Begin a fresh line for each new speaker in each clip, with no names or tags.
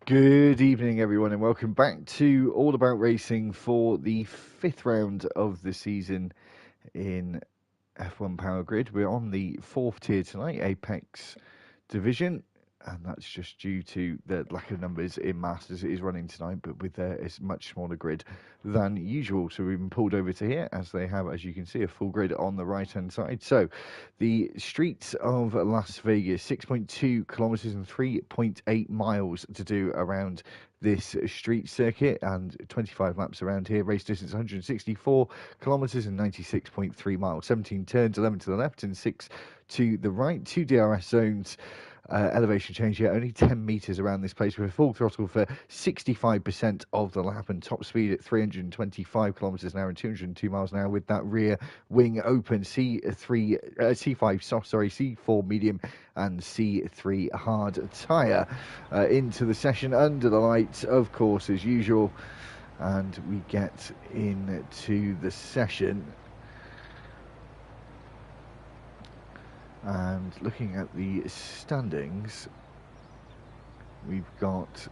Good evening, everyone, and welcome back to All About Racing for the fifth round of the season in F1 Power Grid. We're on the fourth tier tonight, Apex Division, and that's just due to the lack of numbers in Masters. It is running tonight, but with a much smaller grid than usual. So we've been pulled over to here, as they have, as you can see, a full grid on the right-hand side. So the streets of Las Vegas, 6.2 kilometers and 3.8 miles to do around this street circuit, and 25 laps around here. Race distance 164 kilometers and 96.3 miles. 17 turns, 11 to the left and 6 to the right. 2 DRS zones. Elevation change here, only 10 meters around this place with a full throttle for 65% of the lap, and top speed at 325 kilometers an hour and 202 miles an hour with that rear wing open. C5 soft, C4 medium and C3 hard tyre into the session under the lights, of course, as usual, and we get into the session. And looking at the standings, we've got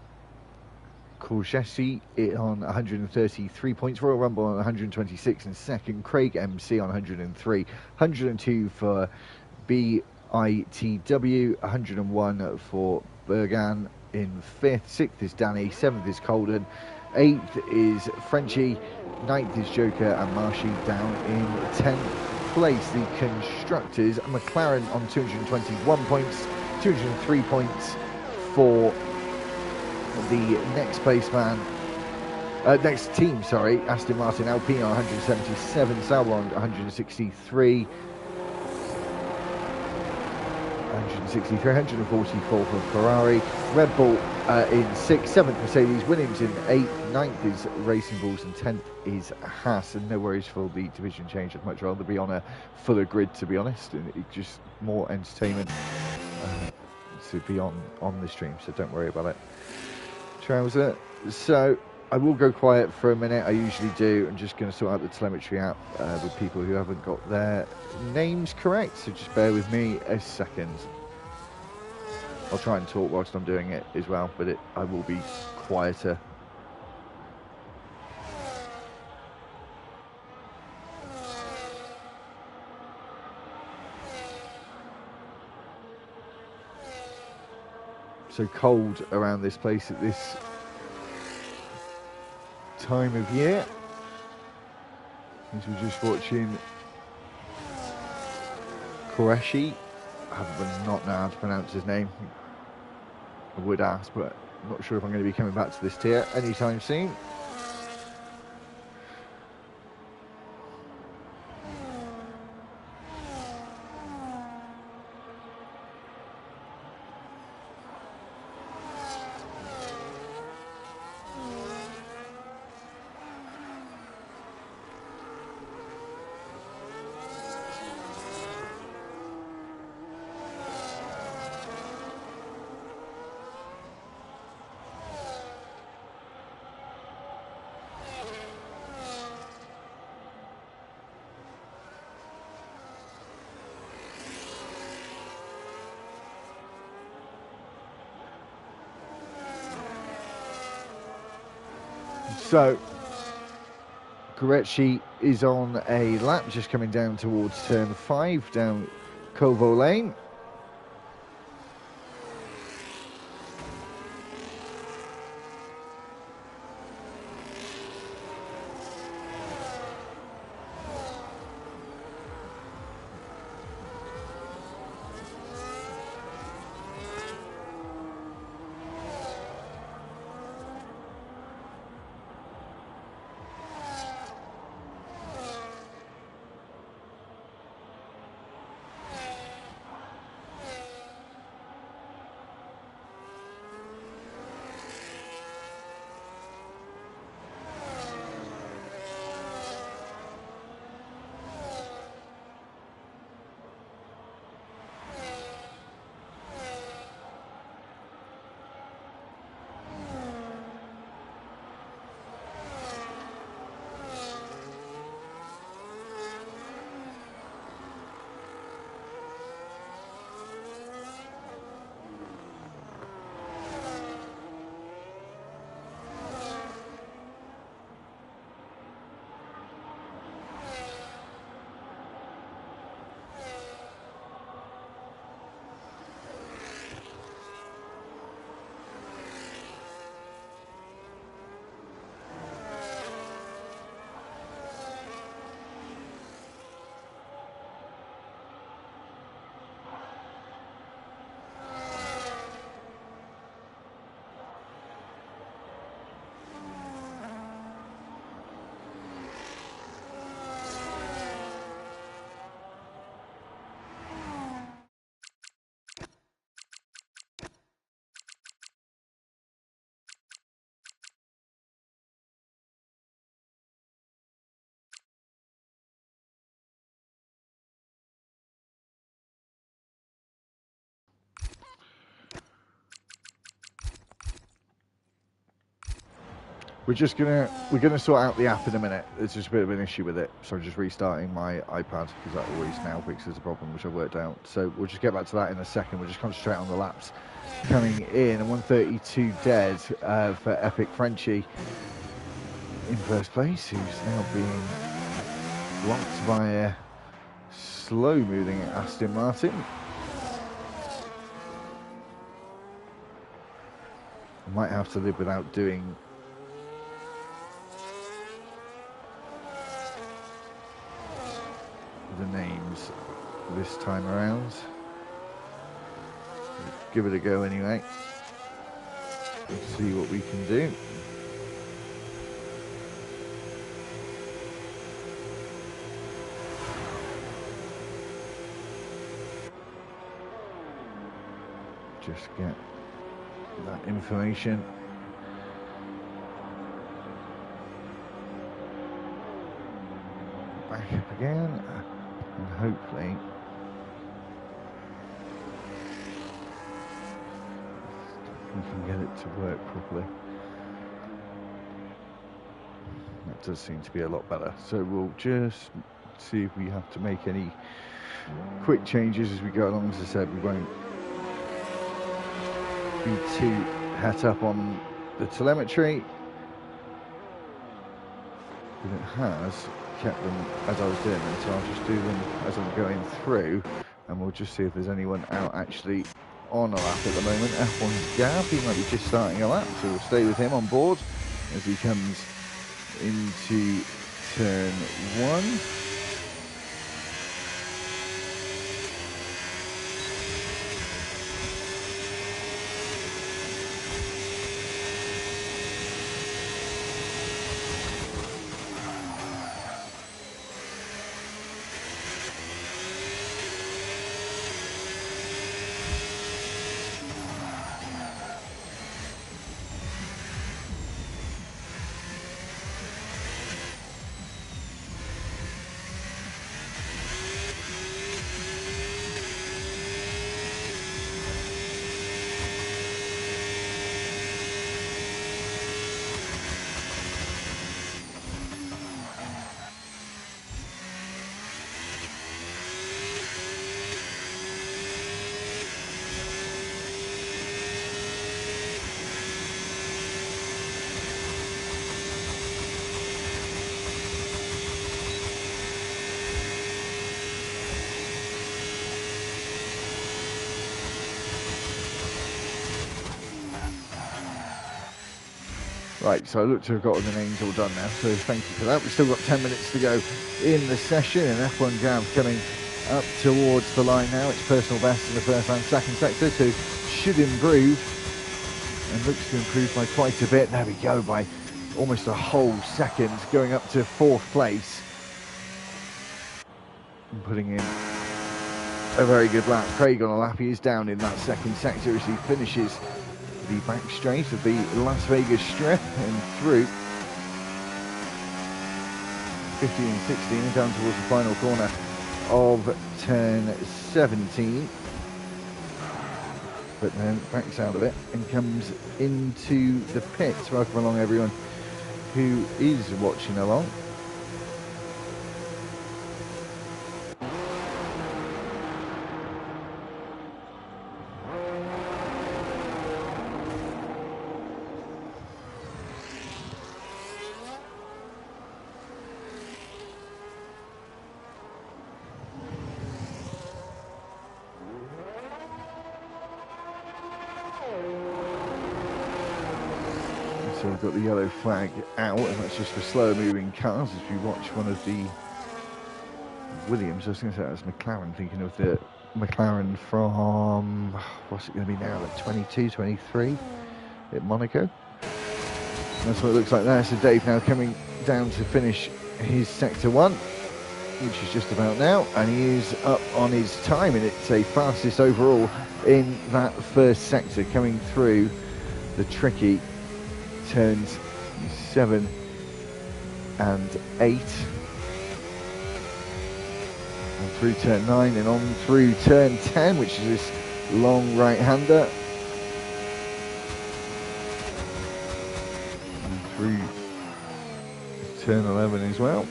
Courgesi on 133 points, Royal Rumble on 126 in second, Craig MC on 103, 102 for BITW, 101 for Bergan in fifth, sixth is Danny, seventh is Colden, eighth is Frenchie, ninth is Joker, and Marshy down in 10th place. The constructors, McLaren on 221 points, 203 points for the next place man, next team, Aston Martin. Alpine on 177, Sauber on 163, 144 for Ferrari, Red Bull in 6th, 7th Mercedes, Williams in 8th, 9th is Racing Bulls, and 10th is Haas. And no worries for the division change. I'd much rather be on a fuller grid, to be honest, and it's just more entertainment to be on the stream, so don't worry about it. Trouser. So I will go quiet for a minute. I usually do. I'm just going to sort out the telemetry app with people who haven't got their names correct, so just bear with me a second. I'll try and talk whilst I'm doing it as well, but I will be quieter. So cold around this place at this time of year. As we're just watching Qureshi. I would not know how to pronounce his name. I would ask, but I'm not sure if I'm going to be coming back to this tier anytime soon. So, Gurecci is on a lap, just coming down towards turn 5, down Covo Lane. We're gonna sort out the app in a minute. There's just a bit of an issue with it, so I'm just restarting my iPad because that always now fixes the problem, which I worked out. So we'll just get back to that in a second. We'll just concentrate on the laps coming in. And 132 dead for Epic Frenchie in first place, who's now being blocked by a slow-moving Aston Martin. I might have to live without doing the names this time around. Give it a go anyway. Let's see what we can do. Just get that information. Back up again, and hopefully we can get it to work properly. That does seem to be a lot better. So we'll just see if we have to make any quick changes as we go along. As I said, we won't be too het up on the telemetry, but it has kept them as I was doing them, so I'll just do them as I'm going through, and we'll just see if there's anyone out actually on a lap at the moment. F1's Gav, he might be just starting a lap, so we'll stay with him on board as he comes into turn 1. Right, so I look to have got all the names all done now, so thank you for that. We've still got 10 minutes to go in the session, and F1 Gav coming up towards the line now. It's personal best in the first and second sector, so should improve, and looks to improve by quite a bit. There we go, by almost a whole second, going up to 4th place. And putting in a very good lap. Craig on a lap, he is down in that second sector as he finishes the back straight of the Las Vegas Strip and through 15 and 16 and down towards the final corner of turn 17, but then backs out of it and comes into the pits. Welcome along everyone who is watching along. So we've got the yellow flag out, and that's just for slower moving cars as we watch one of the Williams. I was going to say that was McLaren, thinking of the McLaren from, what's it going to be now, like 22, 23 at Monaco. That's what it looks like there. So Dave now coming down to finish his sector 1, which is just about now, and he is up on his time, and it's a fastest overall in that first sector, coming through the tricky turns 7 and 8, and through turn 9 and on through turn 10, which is this long right-hander, and through turn 11 as well,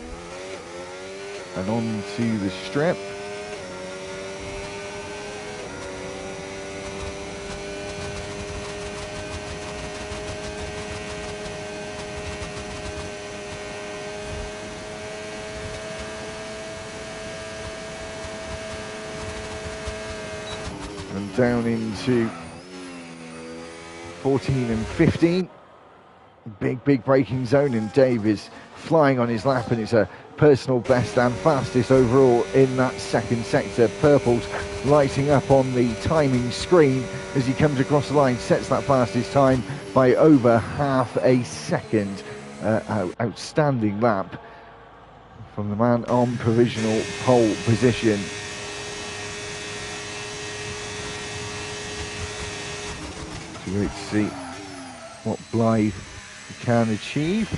and on to the strip. And down into 14 and 15. Big braking zone, and Dave is flying on his lap, and it's a personal best and fastest overall in that second sector. Purple's lighting up on the timing screen as he comes across the line, sets that fastest time by over half a second. Outstanding lap from the man on provisional pole position. It's great to see what Blythe can achieve.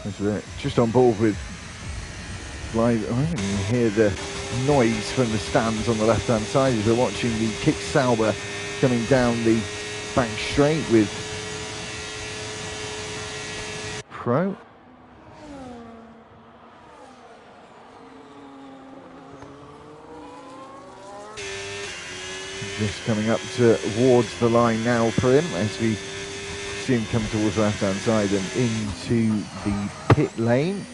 As we're just on board with Blythe, I can hear the noise from the stands on the left-hand side as we're watching the Kick Sauber coming down the back straight with Pro. Just coming up towards the line now for him as we see him come towards the left-hand side and into the pit lane.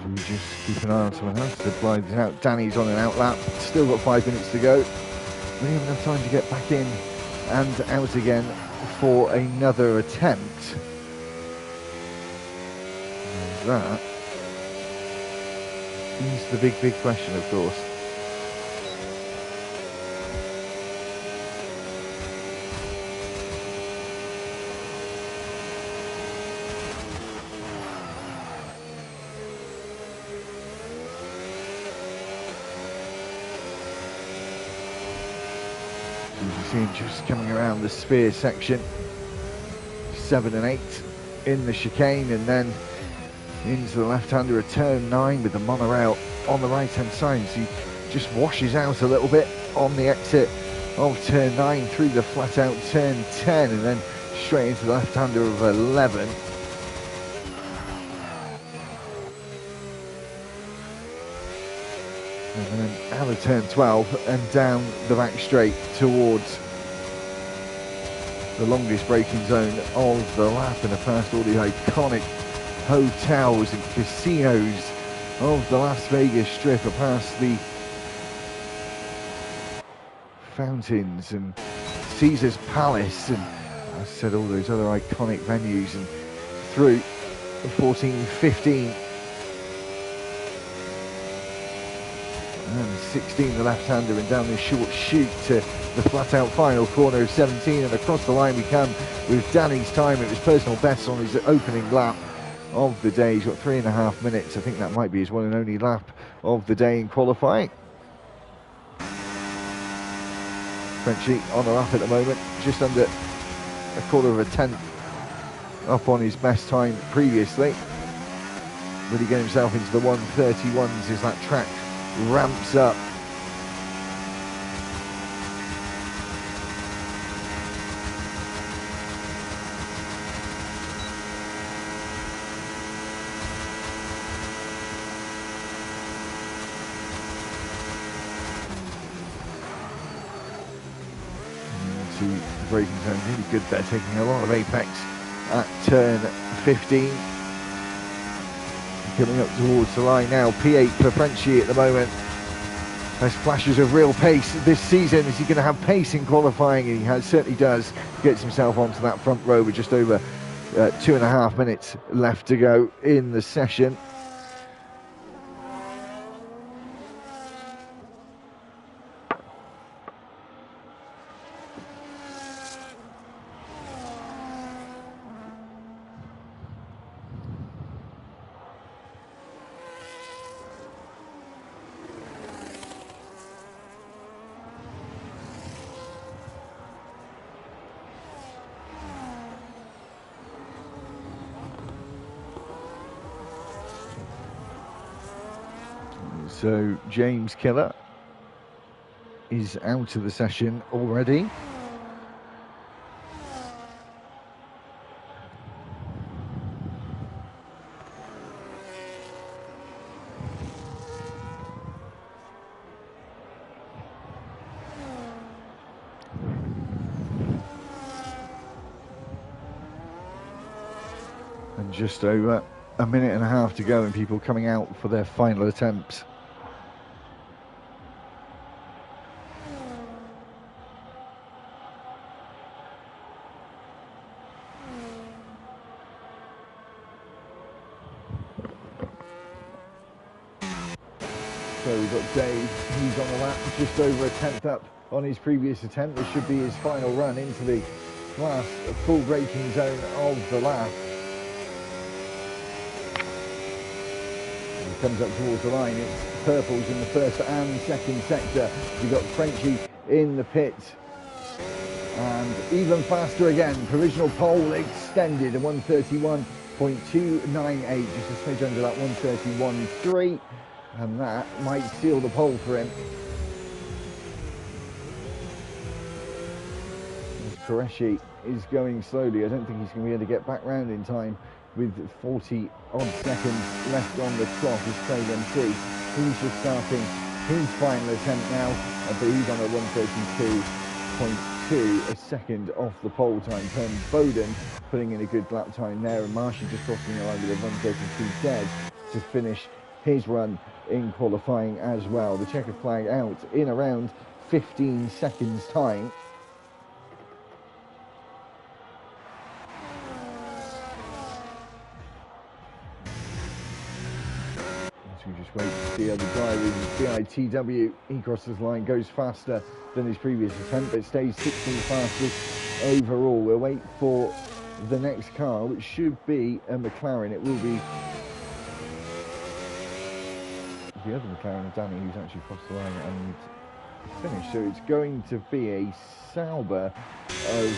We just keep an eye on someone else. The Blythe's out. Danny's on an out lap. Still got 5 minutes to go. We don't have enough time to get back in and out again for another attempt. And that is the big question, of course. You can see him just coming around the spear section, 7 and 8 in the chicane, and then into the left-hander at turn 9 with the monorail on the right-hand side. So he just washes out a little bit on the exit of turn 9 through the flat-out turn 10, and then straight into the left-hander of 11. And then out of turn 12 and down the back straight towards the longest braking zone of the lap, and past all the iconic hotels and casinos of the Las Vegas Strip, and past the fountains and Caesar's Palace, and I said all those other iconic venues, and through 14, 15 and 16 the left-hander, and down this short chute to the flat-out final corner of 17, and across the line we come with Danny's time. It was personal best on his opening lap of the day. He's got 3.5 minutes. I think that might be his one and only lap of the day in qualifying. Frenchie on a lap at the moment, just under a quarter of a tenth up on his best time previously. Really get himself into the 1:31s as that track ramps up. braking zone. Really good there, taking a lot of apex at turn 15. Coming up towards the line now. P8 for Frenchy at the moment. Has flashes of real pace this season. Is he going to have pace in qualifying? He certainly does. Gets himself onto that front row with just over 2.5 minutes left to go in the session. So James Killer is out of the session already. And just over a minute and a half to go and people coming out for their final attempts. So we've got Dave, he's on the lap, just over a tenth up on his previous attempt. This should be his final run into the last full braking zone of the lap. He comes up towards the line, it's purples in the first and second sector. We've got Frenchy in the pit. And even faster again, provisional pole extended at 131.298, just a smidge under that 131.3. And that might seal the pole for him. Qureshi is going slowly. I don't think he's going to be able to get back round in time with 40 odd seconds left on the clock as Craig MC. He's just starting his final attempt now, but he's on a 132.2, a second off the pole time. Pen Bowden putting in a good lap time there, and Marshy just crossing the line with a 132 dead to finish his run in qualifying as well. The checkered flag out in around 15 seconds time. As we just wait to see how the driver BITW, he crosses the line, goes faster than his previous attempt, but stays 16th fastest overall. We'll wait for the next car, which should be a McLaren. It will be the other McLaren of Danny, who's actually crossed the line and finished. So it's going to be a Sauber of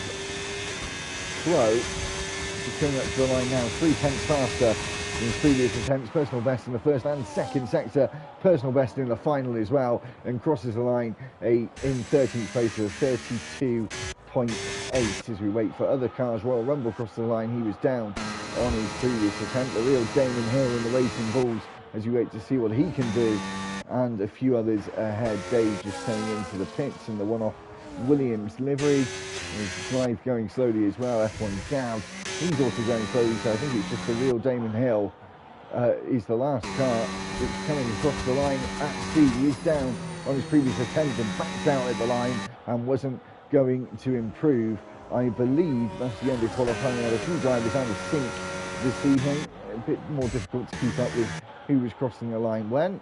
Flo. He's coming up to the line now, 3 tenths faster than his previous attempts. Personal best in the first and second sector, personal best in the final as well, and crosses the line in 13th place of 32.8 as we wait for other cars. Royal Rumble across the line, he was down on his previous attempt. The real Damon Hill in the Racing Bulls as you wait to see what he can do, and a few others ahead. Dave just coming into the pits in the one-off Williams livery. His drive going slowly as well. F1 Gav, he's also going slowly, so I think it's just the real Damon Hill is the last car that's coming across the line at speed. He is down on his previous attempt and backed out at the line and wasn't going to improve. I believe that's the end of qualifying. There are a few drivers on the sink this evening. A bit more difficult to keep up with who was crossing the line when.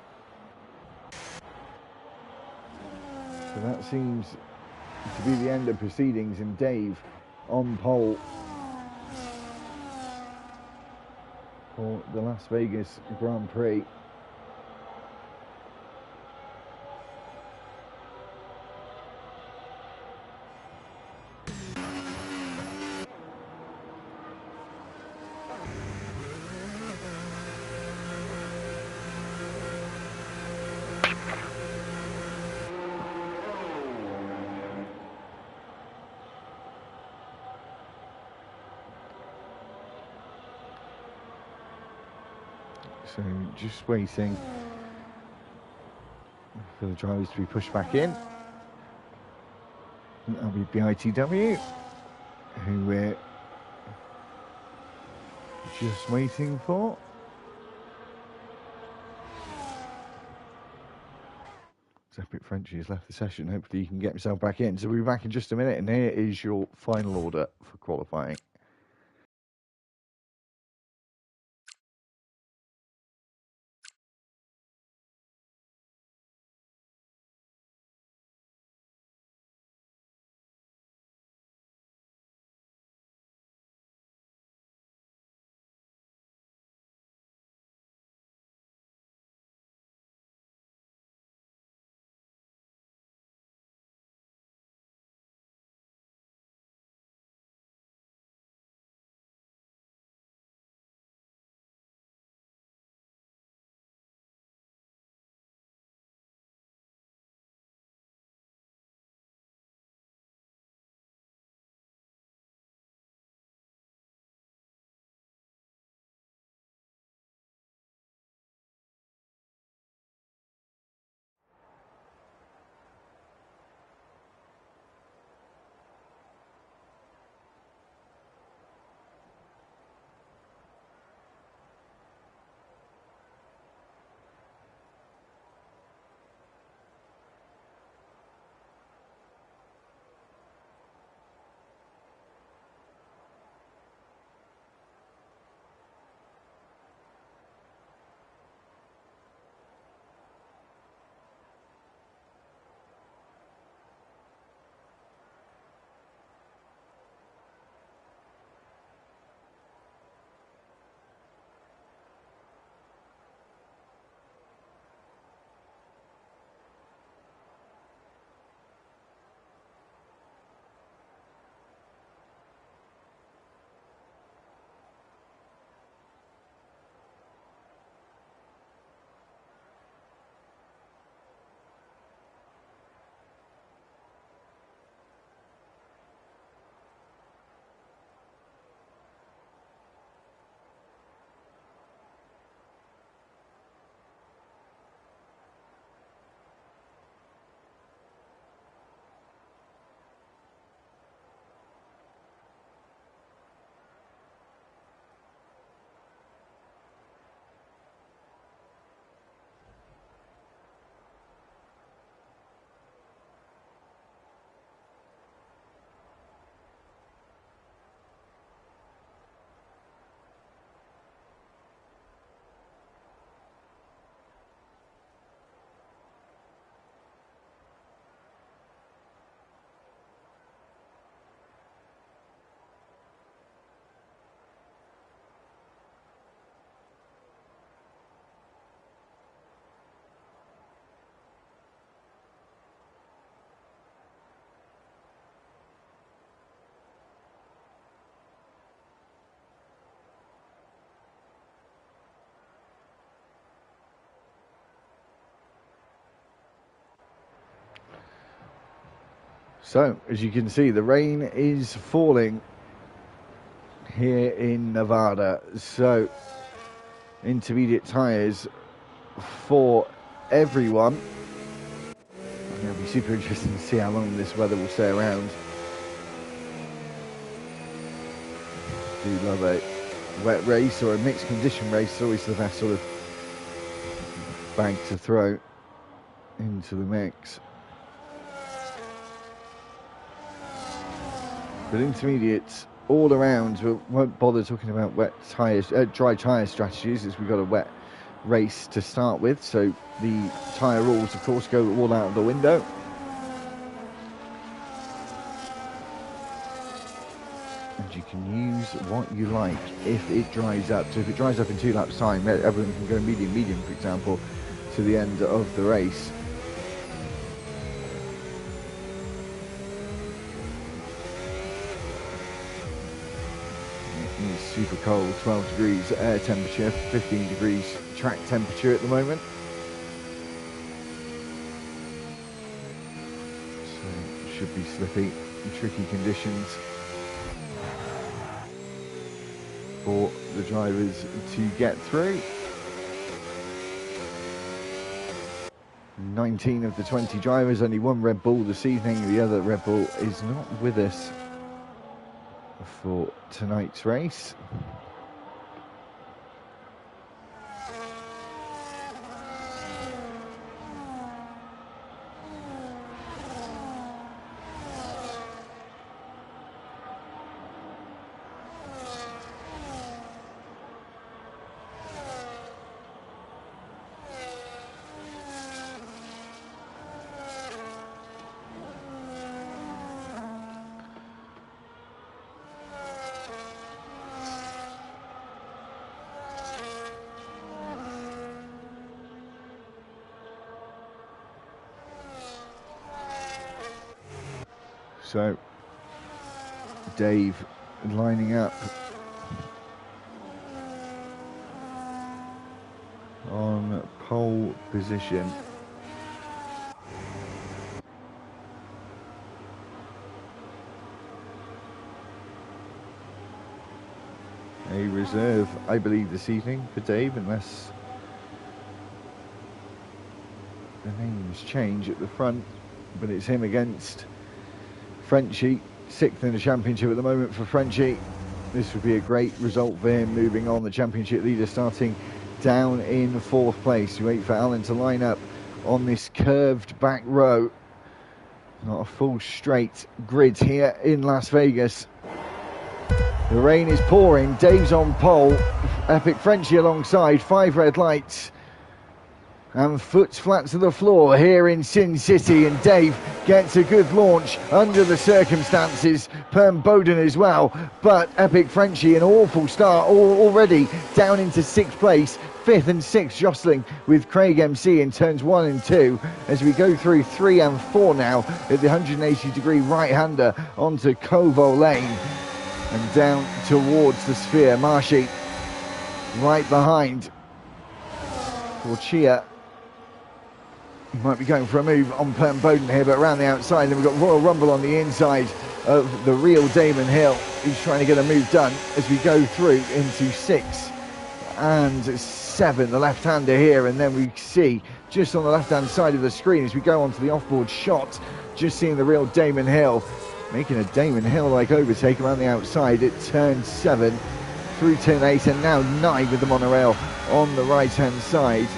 So that seems to be the end of proceedings, and Dave on pole for the Las Vegas Grand Prix. So just waiting for the drivers to be pushed back in. That'll be BITW. who we're just waiting for. Epic Frenchie has left the session. Hopefully he can get himself back in. So we'll be back in just a minute, and here is your final order for qualifying. So, as you can see, the rain is falling here in Nevada. So, intermediate tyres for everyone. It'll be super interesting to see how long this weather will stay around. Do love a wet race or a mixed condition race. It's always the best sort of bag to throw into the mix. But intermediates all around, we won't bother talking about wet tyres, dry tyre strategies, as we've got a wet race to start with. So the tyre rules, of course, go all out of the window. And you can use what you like if it dries up. So if it dries up in 2 laps time, everyone can go medium, for example, to the end of the race. It's super cold, 12 degrees air temperature, 15 degrees track temperature at the moment. So it should be slippy, tricky conditions for the drivers to get through. 19 of the 20 drivers, only one Red Bull this evening. The other Red Bull is not with us for tonight's race. So, Dave lining up on pole position. A reserve, I believe, this evening for Dave, unless the names change at the front. But it's him against Frenchie, 6th in the championship at the moment for Frenchie. This would be a great result for him, moving on. The championship leader starting down in 4th place. You wait for Alan to line up on this curved back row. Not a full straight grid here in Las Vegas. The rain is pouring. Dave's on pole. Epic Frenchie alongside. 5 red lights. And foot's flat to the floor here in Sin City, and Dave gets a good launch under the circumstances. Perm Bowden as well, but Epic Frenchie an awful start already down into 6th place. 5th and 6th jostling with Craig MC in turns 1 and 2 as we go through 3 and 4 now at the 180-degree right-hander onto Kovo Lane and down towards the Sphere. Marshy right behind Porchia. He might be going for a move on Perm Bowden here, but around the outside. Then we've got Royal Rumble on the inside of the real Damon Hill. He's trying to get a move done as we go through into 6 and 7. The left-hander here, and then we see just on the left-hand side of the screen as we go onto the off-board shot, just seeing the real Damon Hill making a Damon Hill-like overtake around the outside at turn 7 through turn 8, and now 9 with the monorail on the right-hand side.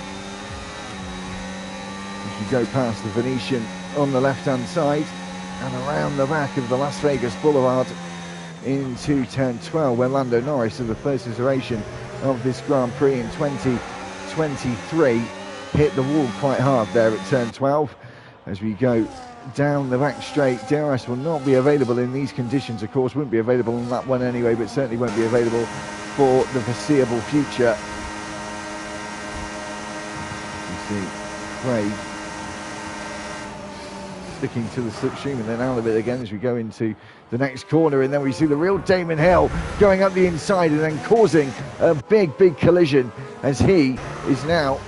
You go past the Venetian on the left-hand side and around the back of the Las Vegas Boulevard into turn 12, where Lando Norris, of the first iteration of this Grand Prix in 2023, hit the wall quite hard there at turn 12. As we go down the back straight, DRS will not be available in these conditions, of course. Wouldn't be available on that one anyway, but certainly won't be available for the foreseeable future. You see Craig sticking to the slipstream and then out of it again as we go into the next corner, and then we see the real Damon Hill going up the inside and then causing a big collision as he is now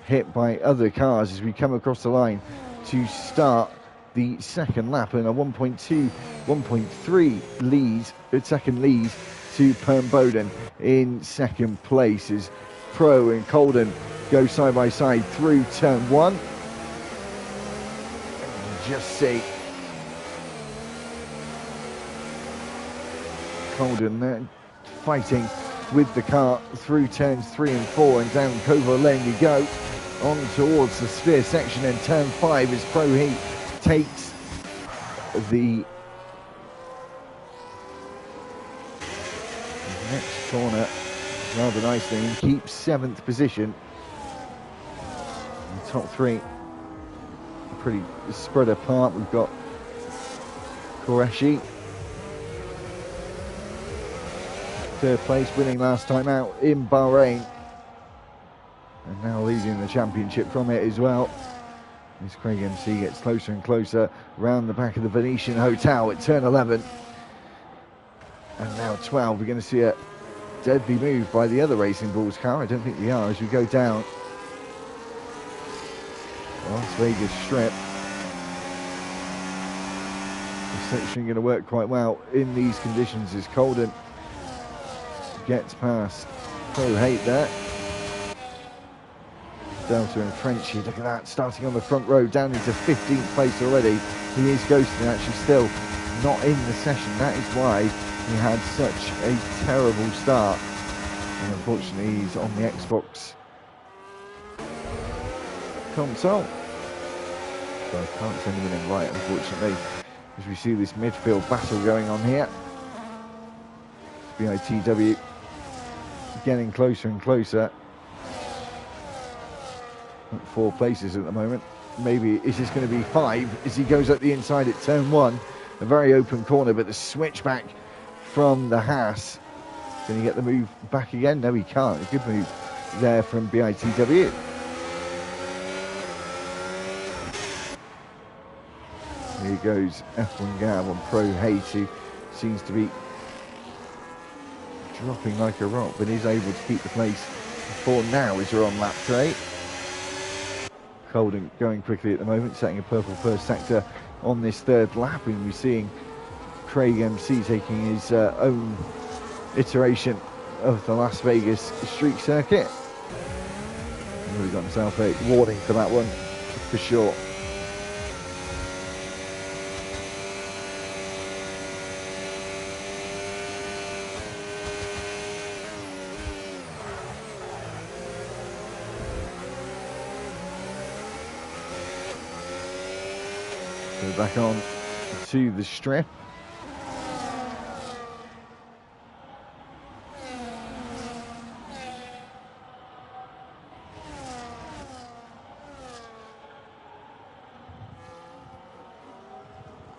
hit by other cars as we come across the line to start the second lap, and a 1.2, 1.3 lead, second lead to Perm Bowden in second place as Pro and Colden go side by side through turn 1. Just see Colden there fighting with the car through turns 3 and 4, and down Kovo Lane you go on towards the Sphere section, and turn 5 as Pro Heat takes the next corner rather nicely and keeps 7th position. The top 3 are pretty spread apart. We've got Qureshi, 3rd place, winning last time out in Bahrain, and now leading the championship from it as well. As Craig MC gets closer and closer around the back of the Venetian Hotel at turn 11. And now 12, we're going to see a deadly move by the other Racing Bulls car. I don't think we are as we go down Las Vegas Strip. The section going to work quite well in these conditions as Colden gets past Pro Hate there. Delta and Frenchy, look at that, starting on the front row, down into 15th place already. He is ghosting, actually still not in the session. That is why he had such a terrible start. And unfortunately, he's on the Xbox console. So I can't send him an invite, unfortunately, as we see this midfield battle going on here. BITW getting closer and closer. 4 places at the moment. Maybe is this going to be 5 as he goes up the inside at turn 1. A very open corner, but the switchback from the Haas. Can he get the move back again? No, he can't. A good move there from BITW. Here goes F1 Gav on Pro Hayes, who seems to be dropping like a rock, but is able to keep the place for now as we're on lap 8. Colden going quickly at the moment, setting a purple first sector on this 3rd lap, and we're seeing Craig MC taking his own iteration of the Las Vegas street circuit. He's really got himself a warning for that one, for sure. So back on to the strip.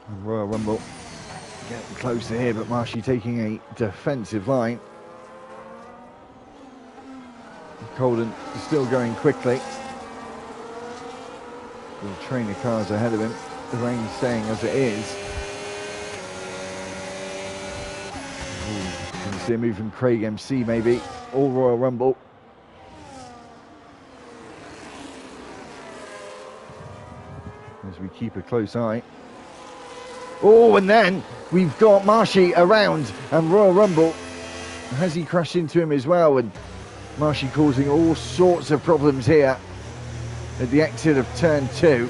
And Royal Rumble getting closer here, but Marshy taking a defensive line. Colden still going quickly. The trainer cars ahead of him. The rain staying as it is. Can you see a move from Craig MC maybe, or Royal Rumble. As we keep a close eye. Oh, and then we've got Marshy around, and Royal Rumble, has he crashed into him as well, and Marshy causing all sorts of problems here at the exit of turn 2.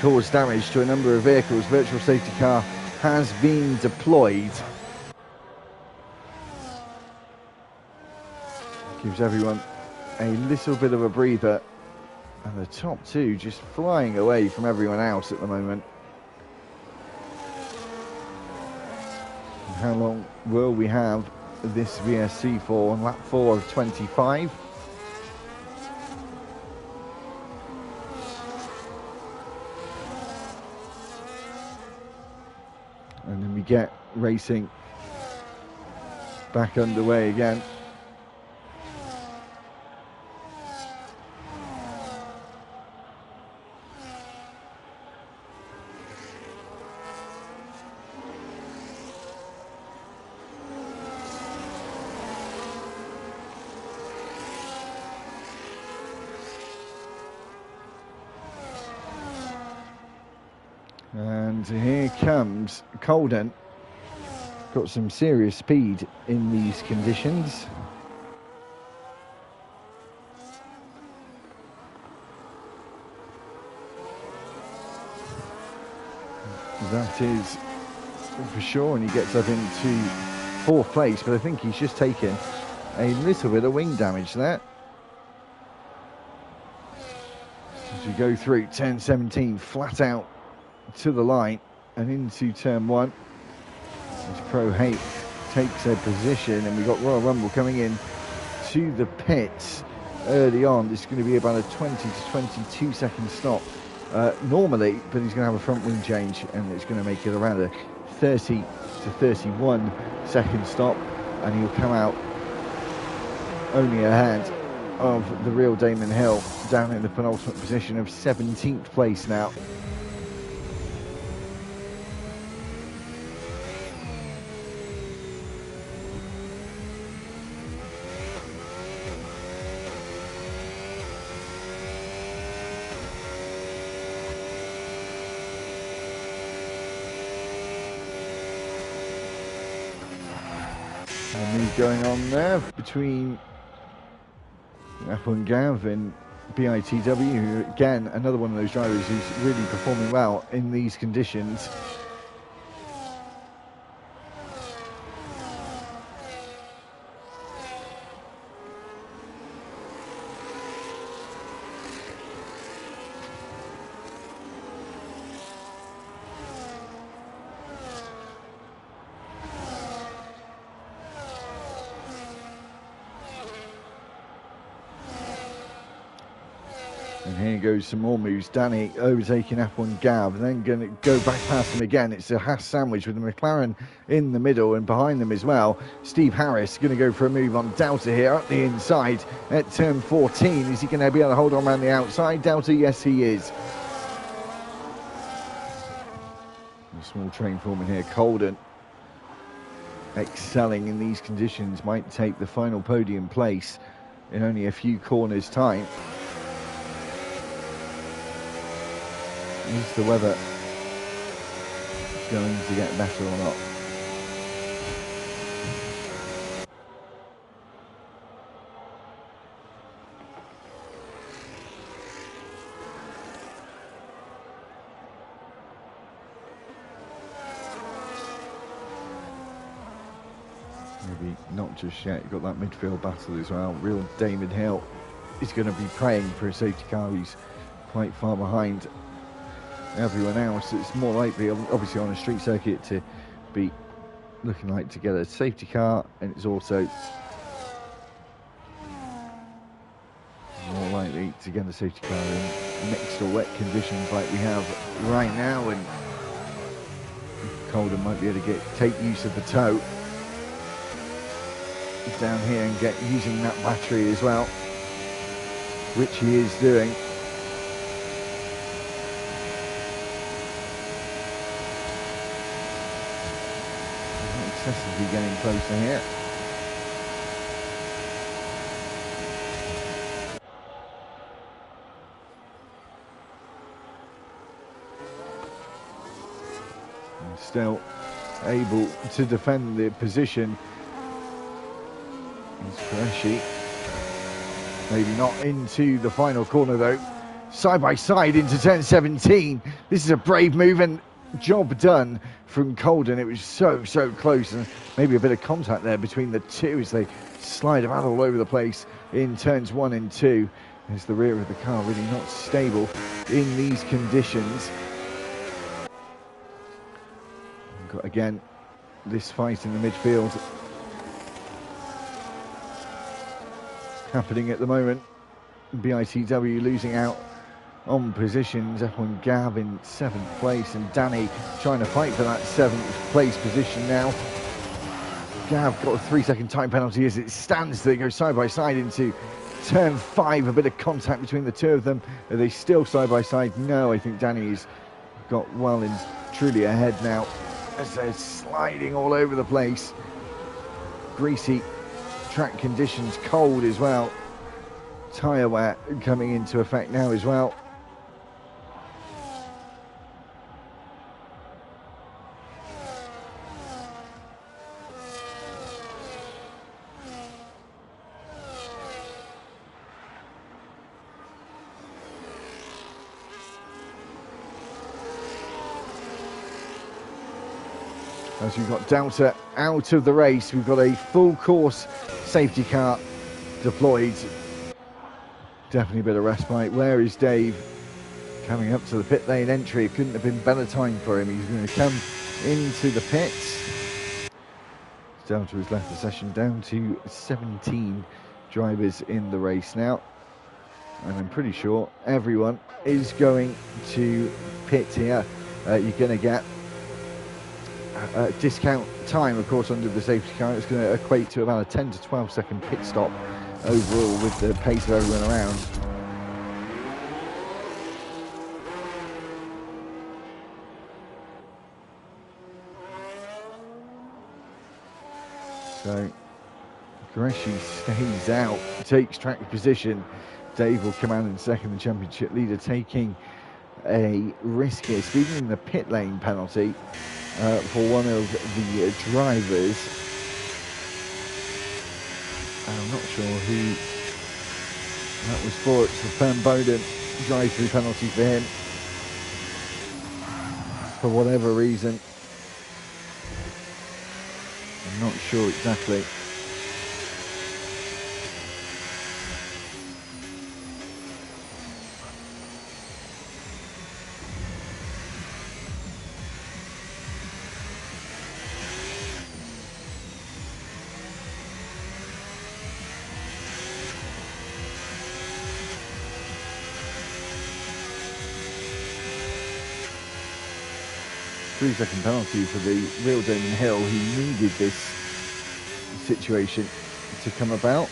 Caused damage to a number of vehicles. Virtual safety car has been deployed. Gives everyone a little bit of a breather, and the top 2 just flying away from everyone else at the moment. And how long will we have this VSC for? On lap 4 of 25. And then we get racing back underway again. And here comes Colden. Got some serious speed in these conditions. That is for sure, and he gets up into 4th place, but I think he's just taken a little bit of wing damage there. As we go through turn 17, flat out to the line and into turn 1. As Pro Hate takes a position, and we've got Royal Rumble coming in to the pits early on. This is going to be about a 20 to 22 second stop normally, but he's going to have a front wing change, and it's going to make it around a 30 to 31 second stop, and he'll come out only ahead of the real Damon Hill, down in the penultimate position of 17th place now. A move going on there between F1 Gav and BITW, who, again, another one of those drivers who's really performing well in these conditions. And here goes some more moves. Danny overtaking F1 Gav, and then going to go back past him again. It's a Haas sandwich with the McLaren in the middle, and behind them as well, Steve Harris going to go for a move on Delta here up the inside at turn 14. Is he going to be able to hold on around the outside? Delta, yes he is. A small train forming here. Colden, excelling in these conditions, might take the final podium place in only a few corners' time. Is the weather going to get better or not? Maybe not just yet. You've got that midfield battle as well. Real Damon Hill is going to be praying for a safety car. He's quite far behind everyone else. It's more likely, obviously, on a street circuit to be looking like to get a safety car, and it's also more likely to get a safety car in mixed or wet conditions like we have right now, and Colden might be able to take use of the tow down here and get using that battery as well, which he is doing. Excessively getting closer here. And still able to defend the position. It's Qureshi. Maybe not into the final corner though. Side by side into turn 17. This is a brave move and job done from Colden. It was so close, and maybe a bit of contact there between the two as they slide about all over the place in turns 1 and 2. As the rear of the car really not stable in these conditions. We've got again this fight in the midfield happening at the moment. BITW losing out on positions. F1 Gav in 7th place, and Danny trying to fight for that 7th place position now. Gav got a 3-second time penalty as it stands. They go side by side into turn 5. A bit of contact between the two of them. Are they still side by side? No, I think Danny's got well and truly ahead now as they're sliding all over the place. Greasy track conditions, cold as well. Tyre wear coming into effect now as well. As we've got Delta out of the race, we've got a full course safety car deployed. Definitely a bit of respite. Where is Dave? Coming up to the pit lane entry. It couldn't have been better time for him. He's going to come into the pits. Delta has left the session down to 17 drivers in the race now. And I'm pretty sure everyone is going to pit here. You're going to get discount time, of course, under the safety car. It's going to equate to about a 10 to 12 second pit stop overall with the pace of everyone around. So Qureshi stays out, takes track position. Dave will come out in second, the championship leader taking a risk here, speeding the pit lane penalty for one of the drivers. I'm not sure who That was for Pern Bowden. Drive-through penalty for him. For whatever reason. I'm not sure exactly. Three-second penalty for the real Damon Hill. He needed this situation to come about.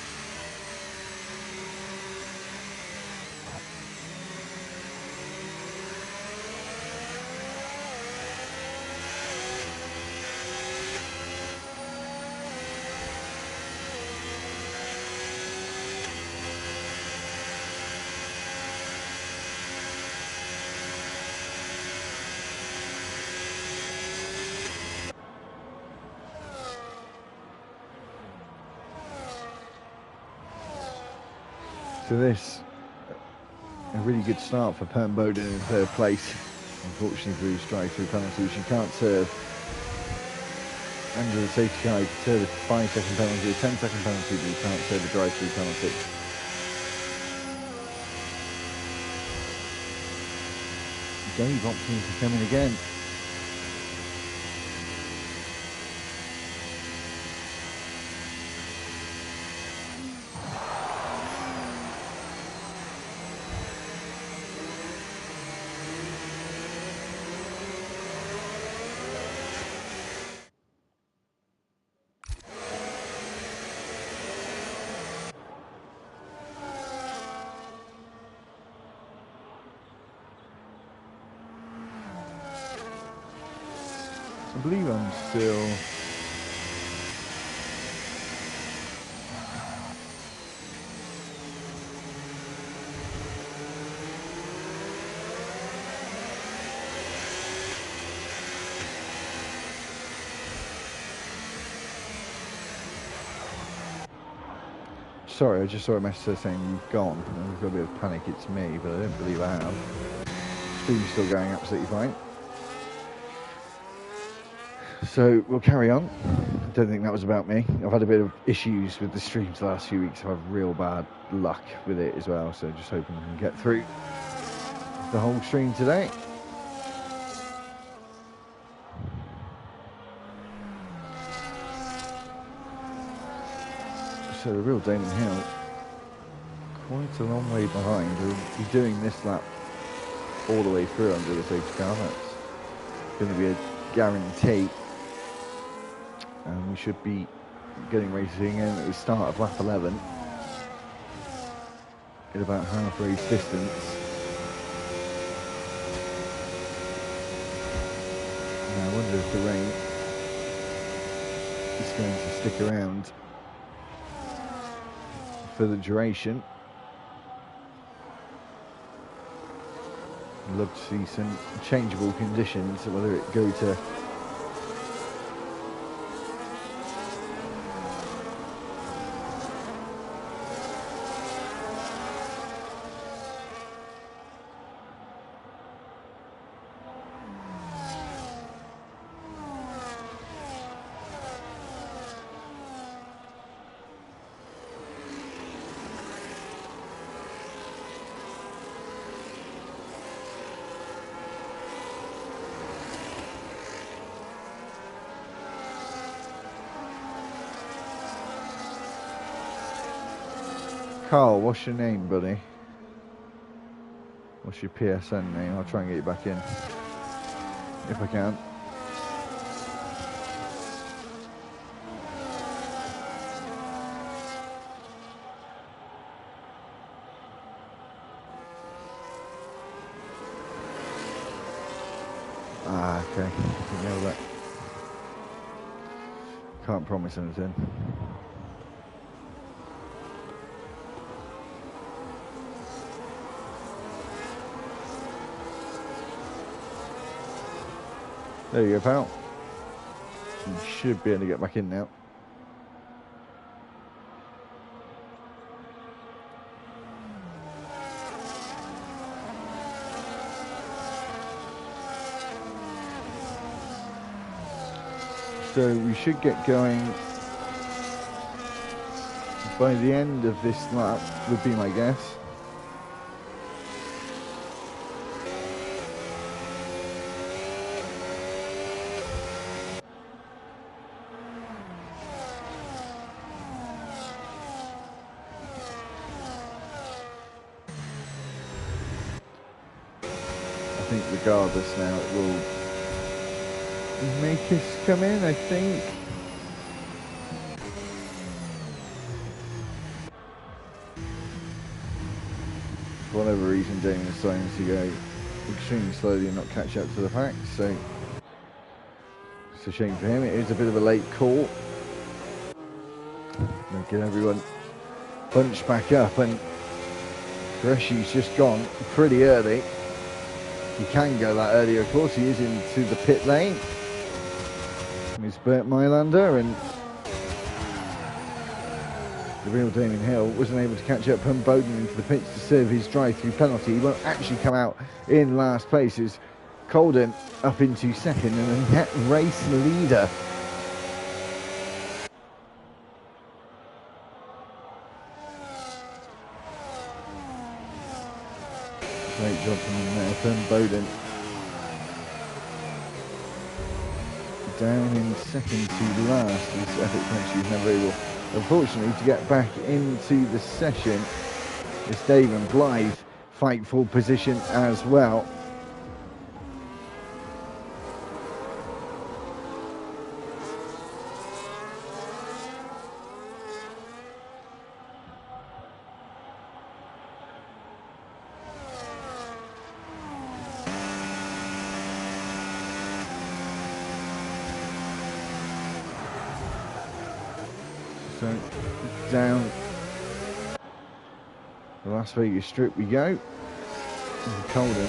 So this, a really good start for Pern Bowden in third place. Unfortunately for his drive-through penalties, you can't serve under the safety car. You can serve a 5-second penalty, a 10-second penalty, but you can't serve a drive-through penalty. Dave opting to come in again. I believe I'm still... Sorry, I just saw a message saying you've gone. I've got a bit of panic, it's me, but I don't believe I have. Stream's still going absolutely fine. So we'll carry on. I don't think that was about me. I've had a bit of issues with the streams the last few weeks. I've had real bad luck with it as well, so just hoping we can get through the whole stream today. So the real Damon Hill, quite a long way behind. We'll be doing this lap all the way through under the safety car. That's going to be a guarantee. And we should be getting racing in at the start of lap 11 at about half race distance. Now I wonder if the rain is going to stick around for the duration. I'd love to see some changeable conditions, whether it go to Carl, what's your name, buddy? What's your PSN name? I'll try and get you back in, if I can. Ah, okay. You know that. Can't promise anything. There you go, pal. You should be able to get back in now. So we should get going by the end of this lap, would be my guess. I think regardless now it will make us come in, I think. For whatever reason, Damien is starting to go extremely slowly and not catch up to the pack, so it's a shame for him. It is a bit of a late call. We'll get everyone bunched back up, and Qureshi's just gone pretty early. He can go that early, of course. He is into the pit lane. It's Bert Mylander, and the real Damien Hill wasn't able to catch up from Bowden into the pits to serve his drive-through penalty. He won't actually come out in last place as Colden up into second and a net race leader. Great job from Bowden. Down in second to last as Epic Frenchie is never able, unfortunately, to get back into the session. As Dave and Blythe fight for position as well. So down the Las Vegas Strip we go. And Colden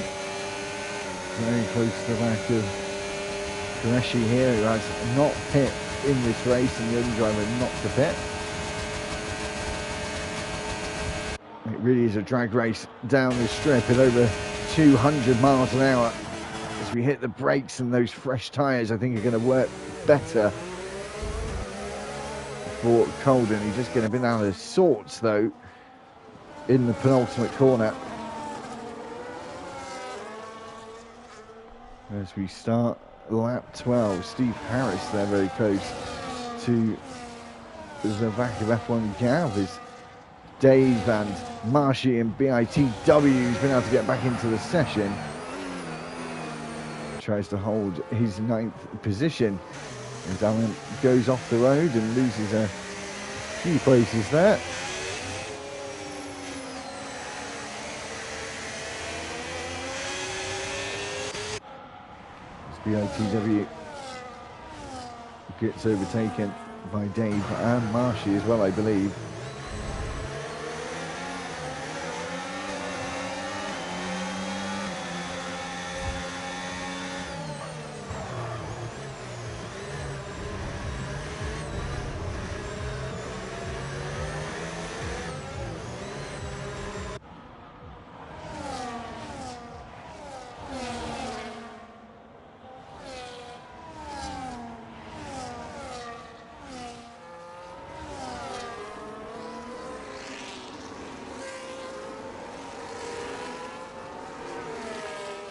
very close to the back of Qureshi here, who has not pit in this race and the only driver not to pit. It really is a drag race down the strip at over 200 miles an hour. As we hit the brakes, and those fresh tyres I think are going to work better for Colden. He's just going to be out of sorts though in the penultimate corner. As we start lap 12, Steve Harris there very close to the back of F1 Gav is Dave and Marshy and BITW, who's been able to get back into the session. Tries to hold his 9th position as Alan goes off the road and loses a few places there. BITW gets overtaken by Dave and Marshy as well, I believe.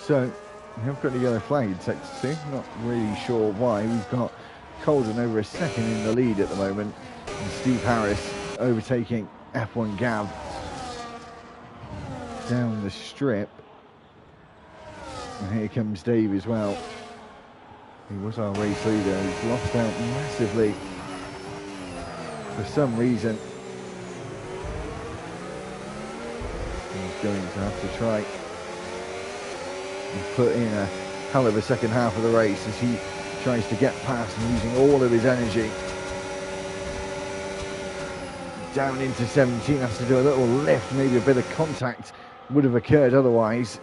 So, we have got a yellow flag in sector 2, not really sure why. We've got Colden over a second in the lead at the moment, and Steve Harris overtaking F1 Gav down the strip. And here comes Dave as well. He was our race leader, he's lost out massively for some reason. He's going to have to try and put in a hell of a second half of the race as he tries to get past and using all of his energy. Down into 17, has to do a little lift, maybe a bit of contact would have occurred otherwise.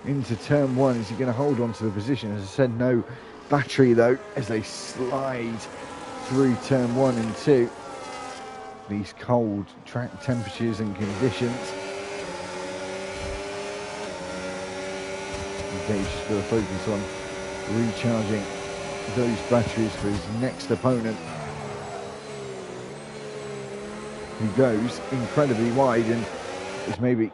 Into turn 1, is he going to hold on to the position? As I said, no battery though, as they slide through turn 1 and 2. These cold track temperatures and conditions. Dave's just got to focus on recharging those batteries for his next opponent, who goes incredibly wide and is maybe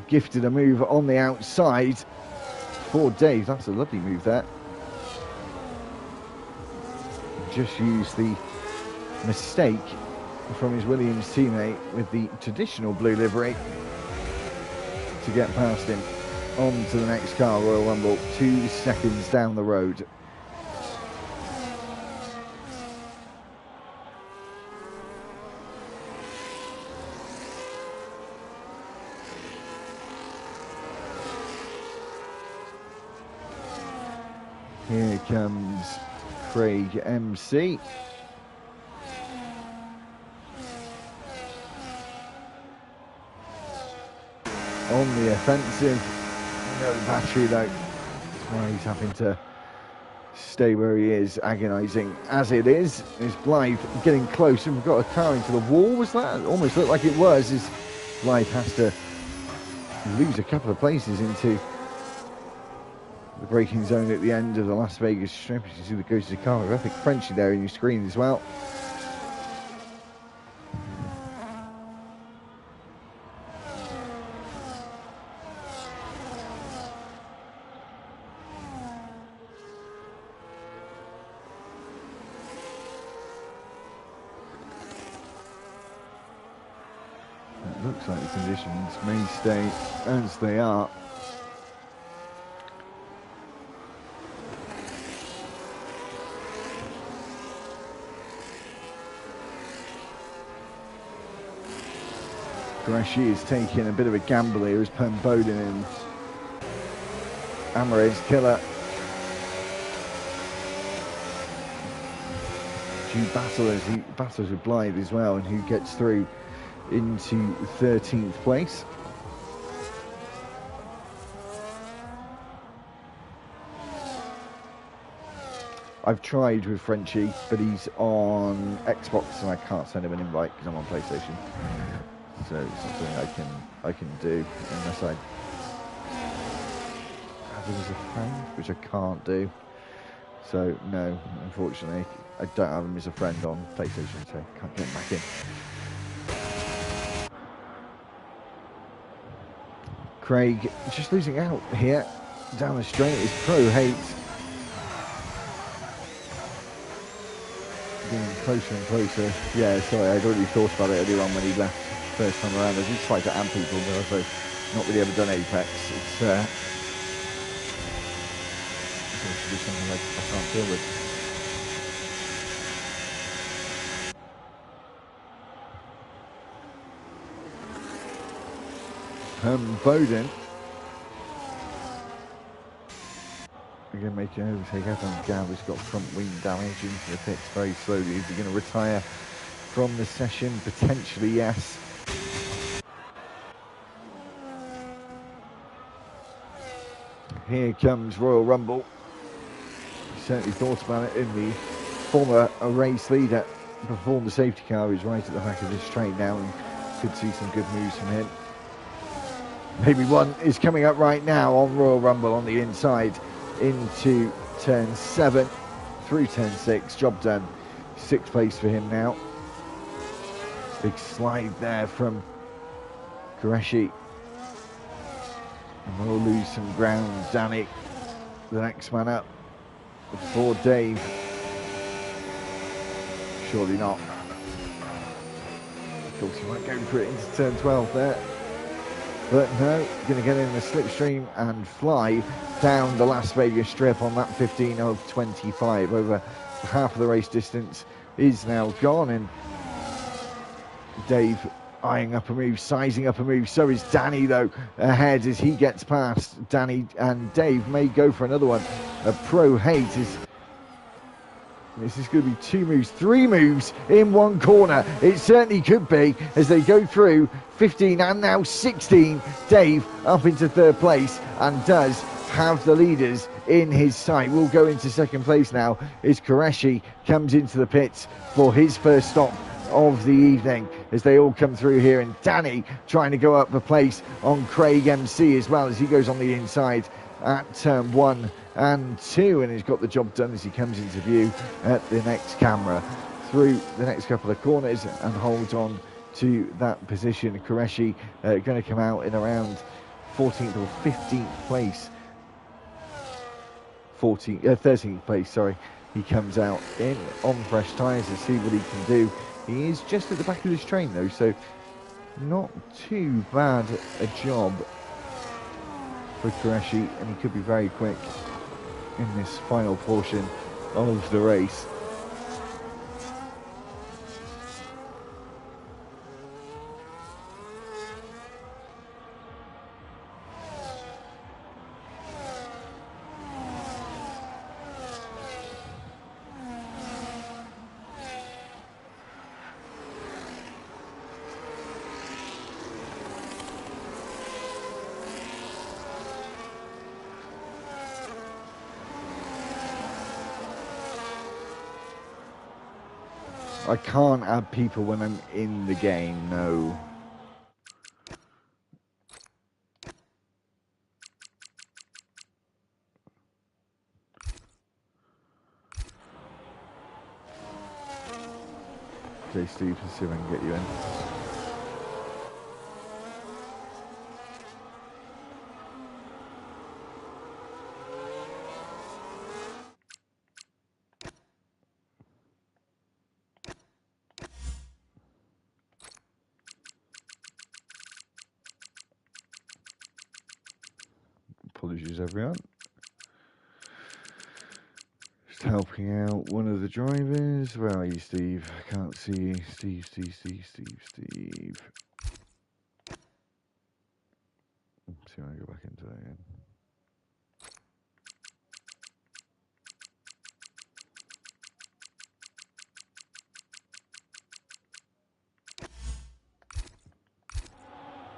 gifted a move on the outside for Dave. That's a lovely move there. Just used the mistake from his Williams teammate with the traditional blue livery to get past him on to the next car, Royal Rumble, 2 seconds down the road. Here comes Craig MC. On the offensive, no battery though. Well, he's having to stay where he is, agonising as it is. Is Blythe getting close? And we've got a car into the wall, was that? It almost looked like it was, as Blythe has to lose a couple of places into the braking zone at the end of the Las Vegas Strip. You see the goes to car. I think Frenchie there in your screen as well. It looks like the conditions may stay as they are. Qureshi is taking a bit of a gamble here as Pern Bowden and Amare's killer. Due battle as he battles with Blythe as well, and who gets through into 13th place. I've tried with Frenchie, but he's on Xbox and I can't send him an invite because I'm on PlayStation. So it's something I can do unless I have him as a friend, which I can't do. So no, unfortunately, I don't have him as a friend on PlayStation, so I can't get him back in. Craig just losing out here down the straight is Pro Hate. Getting closer and closer. Yeah, sorry, I'd already thought about it earlier on when he left first time around. I did try to amp people, but I've not really ever done Apex. It's just something I can't deal with. Bowden again making an overtake out on Gav, who's got front wing damage into the pits very slowly. Is he going to retire from the session? Potentially, yes. Here comes Royal Rumble. He certainly thought about it in the former race leader before the safety car is right at the back of this straight now, and could see some good moves from him. Maybe one is coming up right now on Royal Rumble on the inside into turn 7 through turn 6. Job done. 6th place for him now. Big slide there from Qureshi. And we'll lose some ground. Danny, the next man up for Dave. Surely not. Of course, he might go for it into turn 12 there. But no, going to get in the slipstream and fly down the Las Vegas Strip on that 15 of 25. Over half of the race distance is now gone, and Dave eyeing up a move, sizing up a move. So is Danny, though, ahead as he gets past Danny, and Dave may go for another one. A Pro Hate is... This is going to be 2 moves, 3 moves in one corner. It certainly could be as they go through 15 and now 16. Dave up into 3rd place and does have the leaders in his sight. We'll go into 2nd place now as Qureshi comes into the pits for his first stop of the evening as they all come through here, and Danny trying to go up a place on Craig MC as well as he goes on the inside at turn 1 and 2, and he's got the job done as he comes into view at the next camera through the next couple of corners and holds on to that position. Qureshi going to come out in around 14th or 15th place. 13th place, sorry. He comes out in on fresh tyres to see what he can do. He is just at the back of his train though, so not too bad a job for Qureshi, and he could be very quick in this final portion of the race. I can't add people when I'm in the game, no. Okay, Steve, let's see if I can get you in. Apologies, everyone. Just helping out one of the drivers. Where are you, Steve? I can't see you. Steve. Let's see when I go back into that again.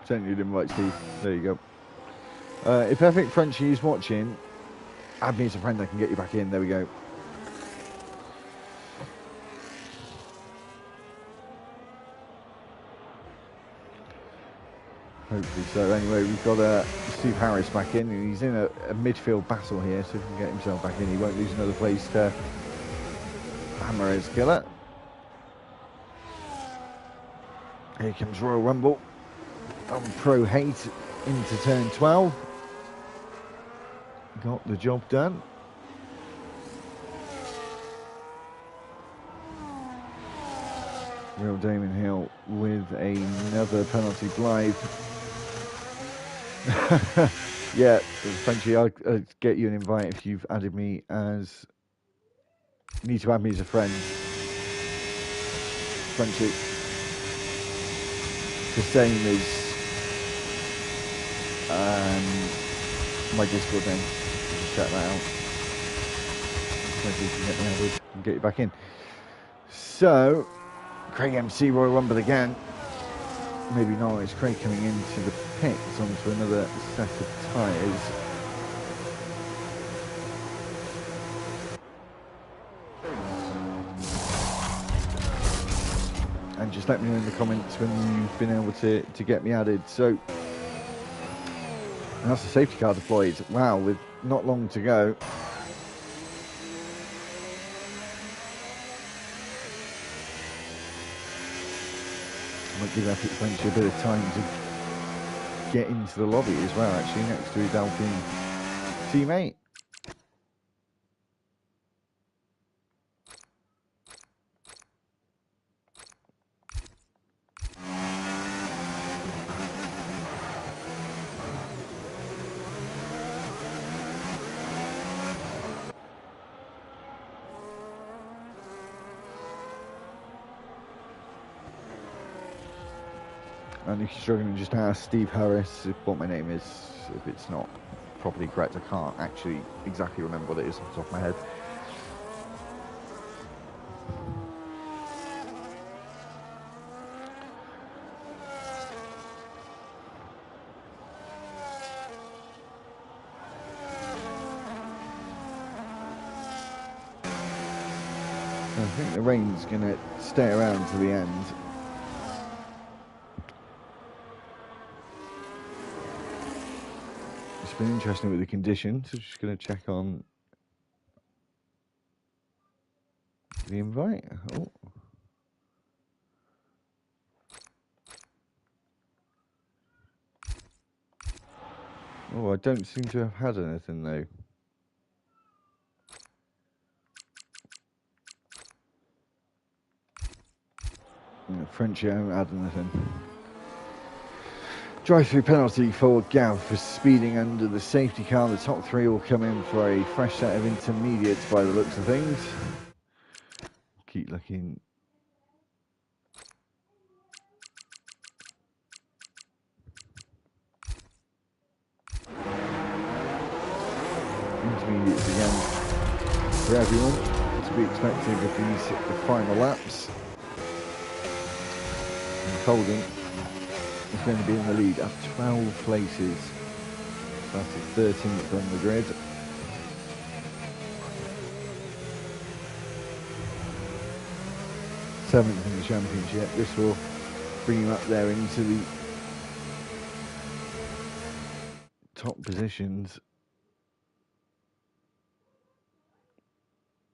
Sent you an invite, Steve. There you go. If Epic Frenchie is watching, add me as a friend. I can get you back in. There we go. Hopefully so. Anyway, we've got Steve Harris back in, and he's in a midfield battle here, so if he can get himself back in, he won't lose another place to Ramirez Killer. Here comes Royal Rumble on Pro Hate into turn 12. Got the job done. Real Damon Hill with another penalty blind. Yeah, Frenchie, I'll get you an invite if you've added me as... You need to add me as a friend. Frenchie. The same as my Discord name. Just check that out. Maybe you can get me added and get you back in. So, Craig MC Royal Rumble again. Maybe not. It's Craig coming into the pits onto another set of tyres. And just let me know in the comments when you've been able to get me added. So, and that's the safety car deployed. Wow, with not long to go. Might give Epic Frenchie a bit of time to get into the lobby as well, actually, next to his Alpine teammate. And if you're struggling, just ask Steve Harris what my name is. If it's not properly correct, I can't actually exactly remember what it is off the top of my head. I think the rain's going to stay around to the end. been interesting with the conditions. So just going to check on the invite. Oh, I don't seem to have had anything though. Frenchie, I haven't had anything. Drive-through penalty for Gav for speeding under the safety car. The top three will come in for a fresh set of intermediates by the looks of things. Keep looking. Intermediates again for everyone to be expected with these the final laps. And Colden is going to be in the lead up 12 places. Started 13th on the grid. Seventh in the championship. This will bring him up there into the top positions.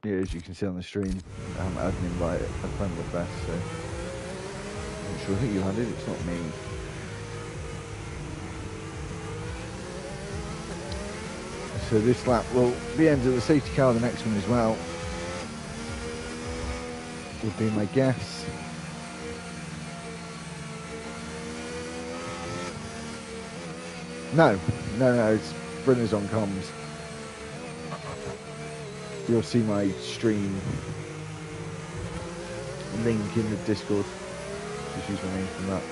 Yeah, as you can see on the stream, I haven't had an invite, a friend request, so I'm not sure. I think you had it, it's not me. So this lap will be end of the safety car, the next one as well, would be my guess. No, it's Brunner's on comms. You'll see my stream link in the Discord. Just use my name from that.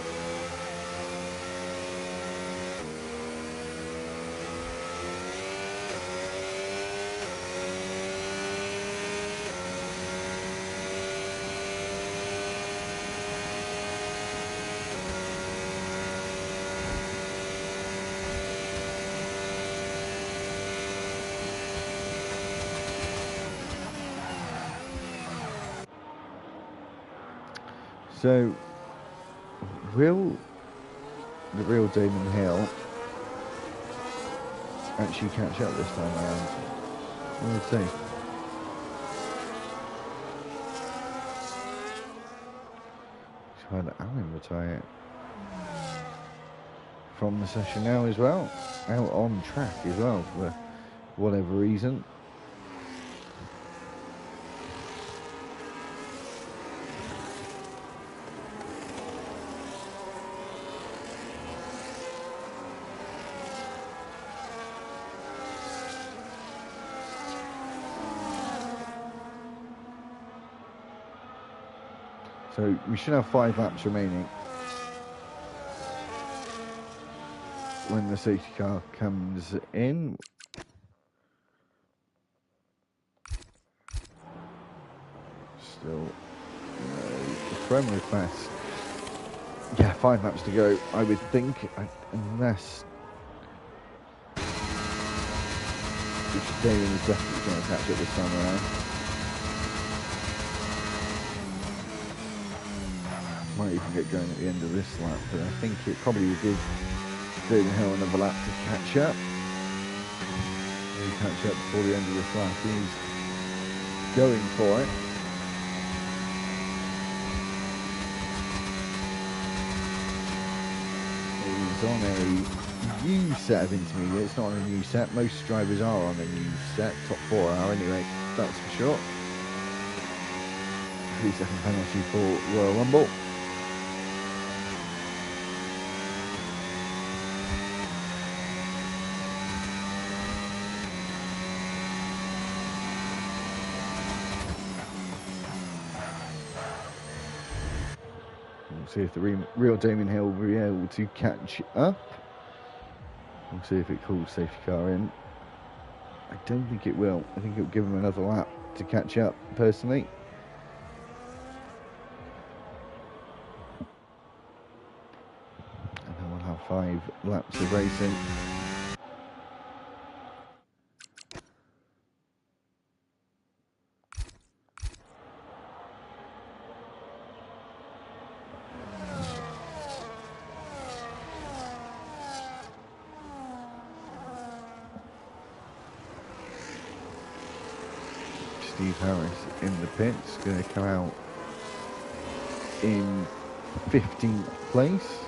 So, will the real Damon Hill actually catch up this time around? We'll see. Trying to Alan retire from the session now as well. Out on track as well for whatever reason. So we should have 5 laps remaining when the safety car comes in. Still no friend request. Yeah, 5 laps to go, I would think, unless Damon is definitely going to catch it this time around. Might even get going at the end of this lap, but I think it probably would give Damon Hill another lap to catch up. He'll catch up before the end of this lap. He's going for it. He's on a new set of intermediates, not on a new set. Most drivers are on a new set. Top 4 are anyway, that's for sure. 3-second penalty for Royal Rumble. See if the real Damon Hill will be able to catch up. We'll see if it calls safety car in. I don't think it will. I think it'll give him another lap to catch up, personally. And then we'll have 5 laps of racing. Steve Harris in the pits, going to come out in 15th place.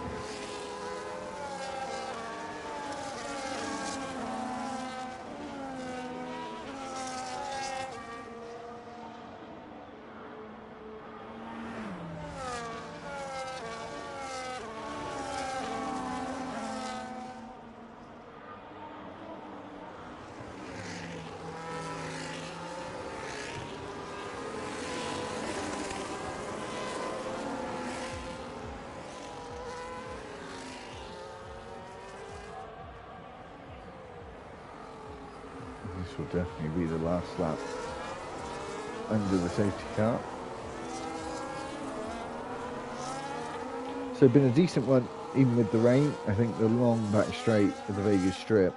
This will definitely be the last lap under the safety car. So been a decent one, even with the rain. I think the long back straight of the Vegas Strip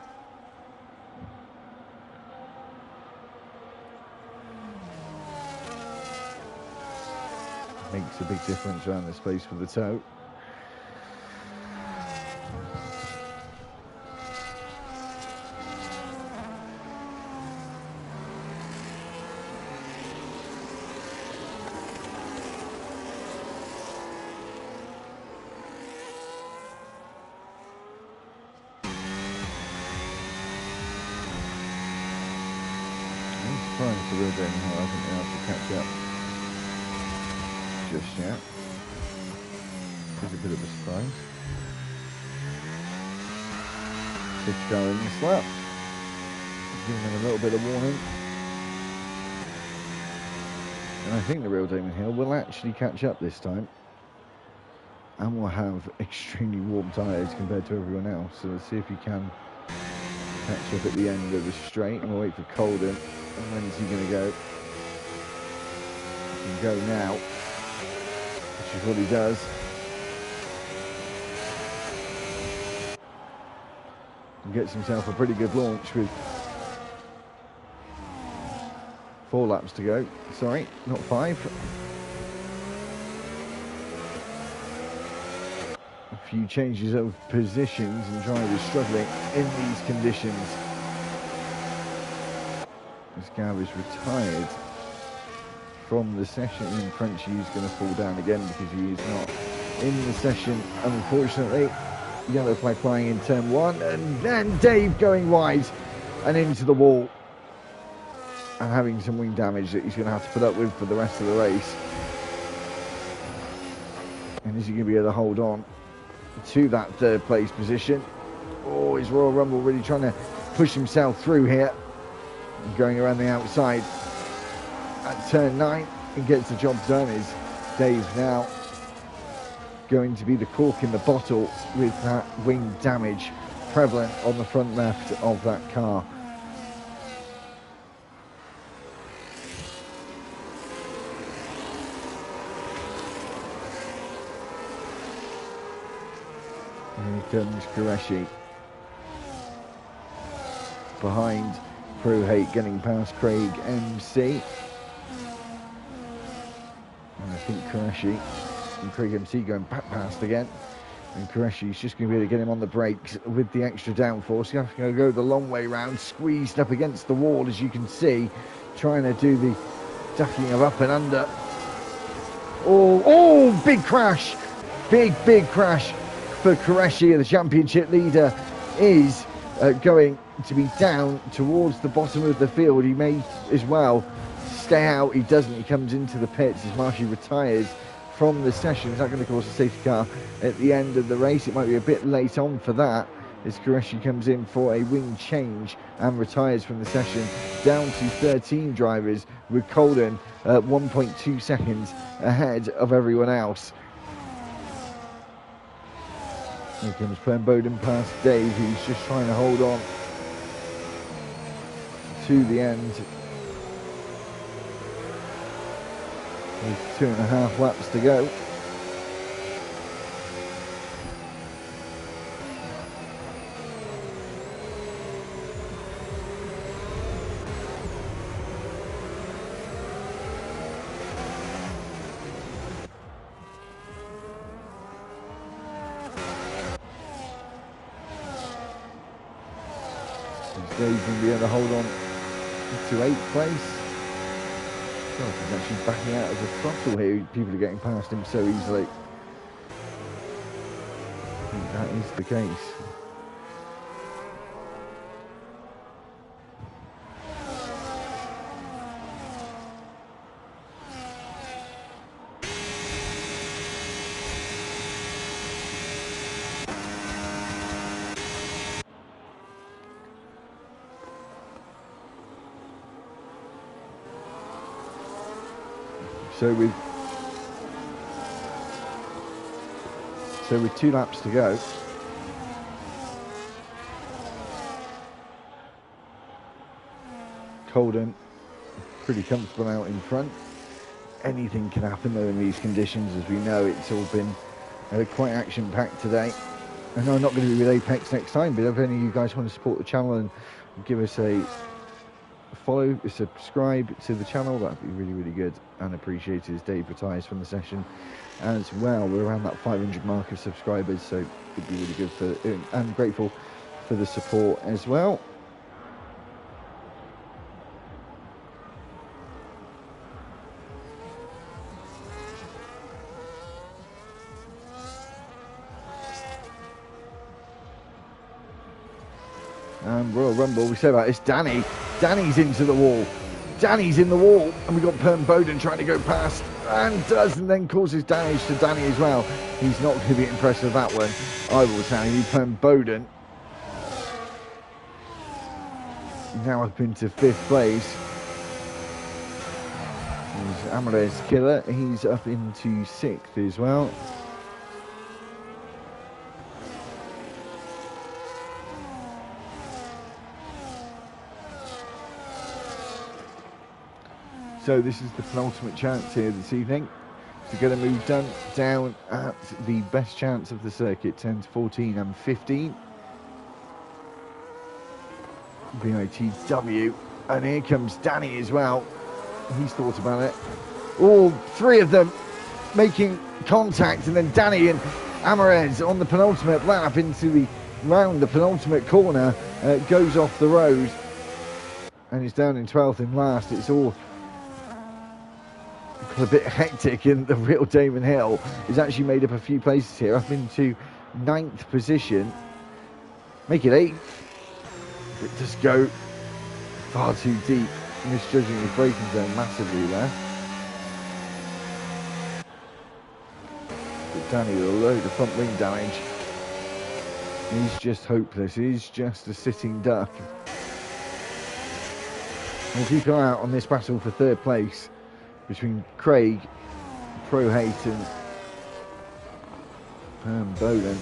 makes a big difference around this place for the tow. The real Damon Hill hasn't been able to catch up just yet. It's a bit of a surprise. Six car in the slap, giving them a little bit of warning. And I think the real Damon Hill will actually catch up this time. And will have extremely warm tyres compared to everyone else. So let's see if he can catch up at the end of the straight. And we'll wait for Colden. And when's he going to go? He can go now, which is what he does. And gets himself a pretty good launch with 4 laps to go. Sorry, not 5. A few changes of positions, and drivers struggling in these conditions. This Gav is retired from the session, and Frenchie is going to fall down again because he is not in the session, unfortunately. Yellow flag flying in turn 1, and then Dave going wide and into the wall and having some wing damage that he's going to have to put up with for the rest of the race. And is he going to be able to hold on to that 3rd place position? Oh, is Royal Rumble really trying to push himself through here? Going around the outside at turn 9 and gets the job done. Is Dave now going to be the cork in the bottle with that wing damage prevalent on the front left of that car? And here comes Qureshi behind Pro-Hate, getting past Craig MC. And I think Qureshi and Craig MC going back past again. And Qureshi's just going to be able to get him on the brakes with the extra downforce. He's going to go the long way round, squeezed up against the wall, as you can see, trying to do the ducking of up and under. Oh, big crash. Big crash for Qureshi. The championship leader is going to be down towards the bottom of the field. He may as well stay out. He doesn't. He comes into the pits as Marshy retires from the session. Is that going to cause a safety car at the end of the race? It might be a bit late on for that, as Qureshi comes in for a wing change and retires from the session, down to 13 drivers, with Colden 1.2 seconds ahead of everyone else. Here comes Bowden past Dave, who's just trying to hold on to the end. With 2.5 laps to go. Dave's going to be able to hold on to 8th place. God, he's actually backing out of the throttle here. People are getting past him so easily. I think that is the case. So with 2 laps to go, Colden pretty comfortable out in front. Anything can happen though in these conditions, as we know. It's all been quite action-packed today. I know I'm not going to be with Apex next time, but if any of you guys want to support the channel and give us a follow, a subscribe to the channel, that'd be really, really good and appreciated as Dave retires from the session as well. We're around that 500 mark of subscribers, so it'd be really good for, and grateful for the support as well. Royal Rumble, we say about this, Danny's into the wall. Danny's in the wall, and we've got Perm Bowden trying to go past, and does, and then causes damage to Danny as well. He's not going to be impressed with that one, I will tell you. Perm Bowden now up into 5th place. There's Amarez Killer, he's up into 6th as well. So this is the penultimate chance here this evening to get a move done down at the best chance of the circuit, 10 to 14 and 15. BITW, and here comes Danny as well. He's thought about it. All 3 of them making contact, and then Danny and Amarez on the penultimate lap into the round, the penultimate corner, goes off the road and is down in 12th and last. It's all a bit hectic, in the real Damon Hill is actually made up a few places here, up into 9th position, make it 8th, but just go far too deep, misjudging his braking zone massively there. But Danny with a load of front wing damage, he's just hopeless, he's just a sitting duck. We'll keep an eye out on this battle for 3rd place between Craig, Pro Hate, and Bowden.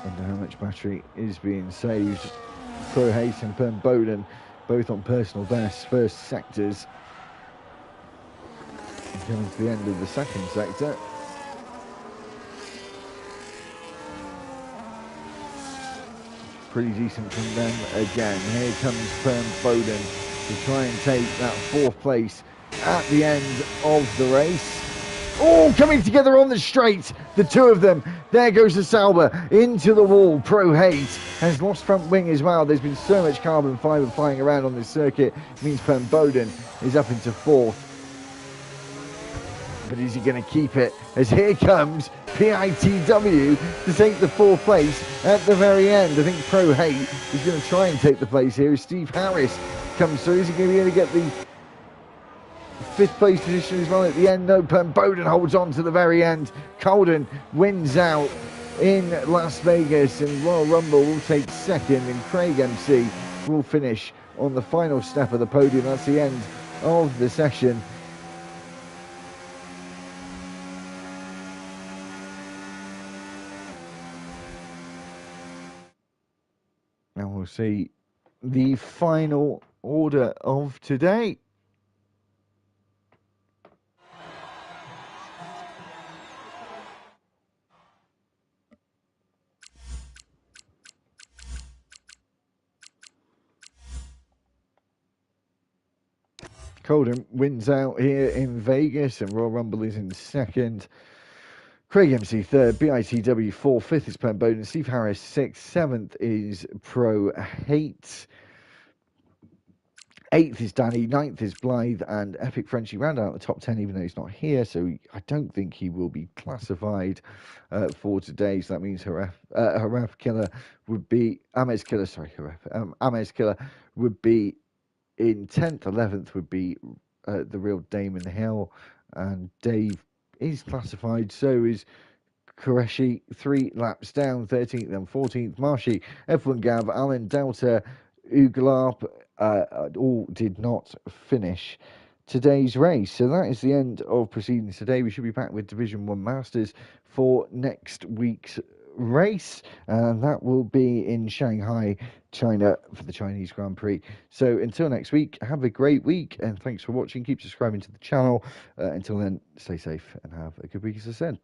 Wonder how much battery is being saved. Pro Hate and Perm Bowden both on personal best first sectors. Coming to the end of the 2nd sector. Pretty decent from them again. Here comes Perm Bowden to try and take that 4th place at the end of the race. Oh, coming together on the straight, the 2 of them. There goes the Sauber into the wall. Pro Hate has lost front wing as well. There's been so much carbon fibre flying around on this circuit. It means Perm Bowden is up into 4th. But is he going to keep it? As here comes PITW to take the 4th place at the very end. I think Pro Hate is going to try and take the place here as Steve Harris comes through. Is he going to be able to get the 5th place position as well at the end? No, Perm Bowden holds on to the very end. Colden wins out in Las Vegas, and Royal Rumble will take 2nd, and Craig MC will finish on the final step of the podium. That's the end of the session. And we'll see the final order of today. Colden wins out here in Vegas, and Royal Rumble is in second. Craig MC third, BITW fourth, fifth is Plan Bowden, Steve Harris sixth, seventh is Pro Hate, eighth is Danny, ninth is Blythe, and Epic Frenchie round out the top 10, even though he's not here, so I don't think he will be classified for today. So that means Haraf Killer would be Amez Killer. Sorry, Amez Killer would be in 10th. 11th would be the real Damon Hill, and Dave is classified. So is Qureshi, 3 laps down, 13th and 14th. Marshy, F1 Gav, Alan Delta, Uglarp, all did not finish today's race. So that is the end of proceedings today. We should be back with Division 1 Masters for next week's race, and that will be in Shanghai, China, for the Chinese Grand Prix. So until next week, have a great week, and thanks for watching. Keep subscribing to the channel. Until then, stay safe and have a good week, as I said.